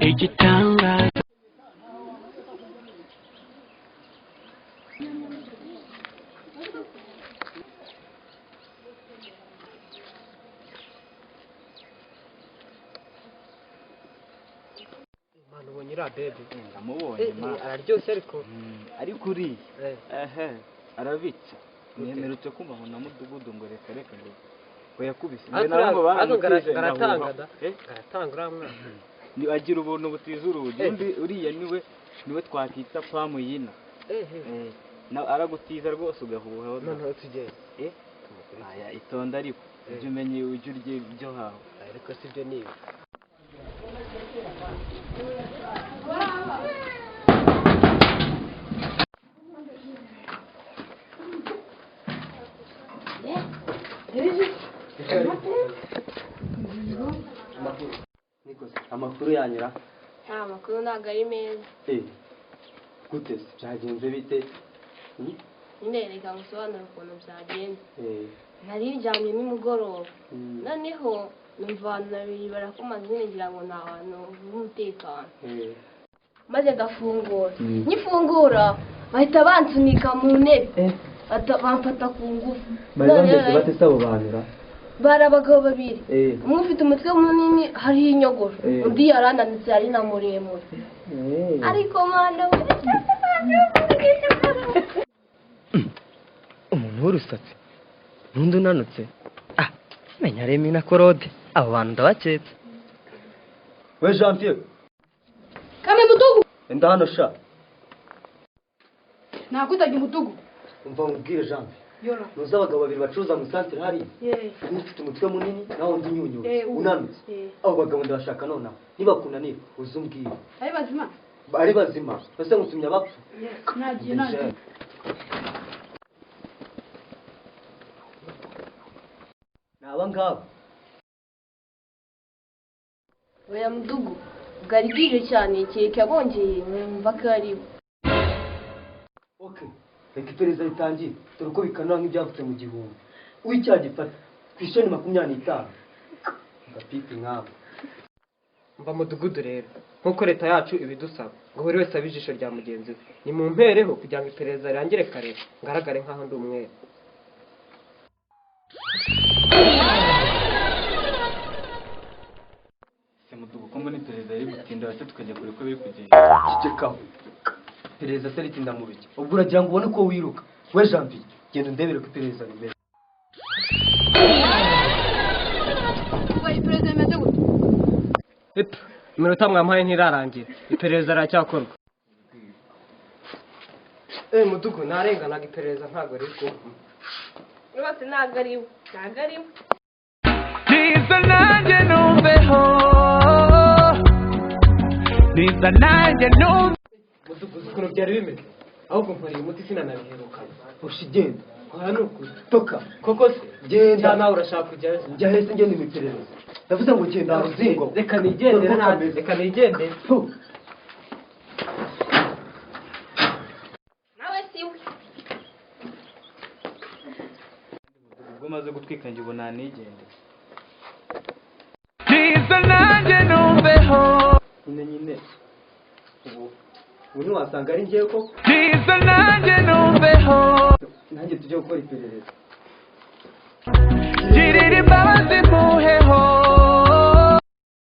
igitangaza. Manu ubonye iriya bebe ndamubonye ma araryoshye ariko ariko uriya arabica nemerutse kumva ngo na mudugudu ngo reka reka ngo yakubise garatanga uriya mwana agira ubuntu butiza urugi undi uriya niwe twakita pamu yina aragutiza rwose ugahuha noneho tugende itonda ariko ujye umenye ujye urya ibyo hawe ariko sibyo niba amakuru yanyura amakuru ntabwo ari meza gute se byagenze bite nyine reka ngusobanure ukuntu byagenze nari ryamye nimugoroba noneho numva abantu babiri barakomaze nyine ngira ngo ni ahantu h'umutekano maze ndafungura nkifungura bahita bansunika mu ntebe bamfata ku ngufu bari bameze bate se abo bantu bari abagabo babiri umwe ufite umutwe munini hariho inyogoro undi yarananitse yari na muremure ariko mwana umuntu w'urusatsi n'undi unanutse menya remi na korode abo bantu ndabaketse we Jean Pierre kame mutugu enda hano sha nakutajya umutugu umva nkubwire Jean yora nuza abagabo babiri bacuruza mu santere hari umwe ufite umutwe munini naho undi nyunyu unanutse abo bagabo ndabashaka nonaha nibakunanira uzumbwire ari bazima base ngutumye abapfu nagiye naba ngaba oya mudugu bwari bwije cyane kereka bongeye numva ko ari bo okay reka iperereza ritangiye dore uko bikanura nk'ibyavutse mu gihumbi uw'icyaha gifata ku isheni 25 agapiti nk'abo mva mudugudu rero nk'uko leta yacu ibidusaba ngo buri wese abe ijisho rya mugenzi we ni mu mpereho kugira ngo iperereza rirangire kare ngaragare nk'aho ndi umwere mudugudu ko mbona iperereza riri gutinda bake tukajya kure ko biri kugenda cecekaho iperereza se ritinda mu biki ubwo uragira ngo ubone ko wiruka we Jean Pierre genda undebere ko iperereza rimeze iperereza rimeze gute iminota mwampaye ntirarangira iperereza riracyakorwa mudugu narenganaga iperereza ntabwo riri kumva rwose ntabwo ari bo Niza nanjye numveho, niza nanjye numve. mudugu ukuntu byari bimeze ahubwo nkoreye umuti sinanabiheruka ushigenda aha ni ukuri toka koko se genda cyangwa nawe urashaka kujyayo jya hese ngende mu iperereza ndavuze ngo genda ruzingo reka nigendere reka nigendere nawe si we ubwo maze gutwika njye ubona nigende Niza nanjye numveho, nyine ubu ntiwasanga ari njyewe ko niza nanjye numveho. nanjye tujye gukora iperereza Girira imbabazi muhe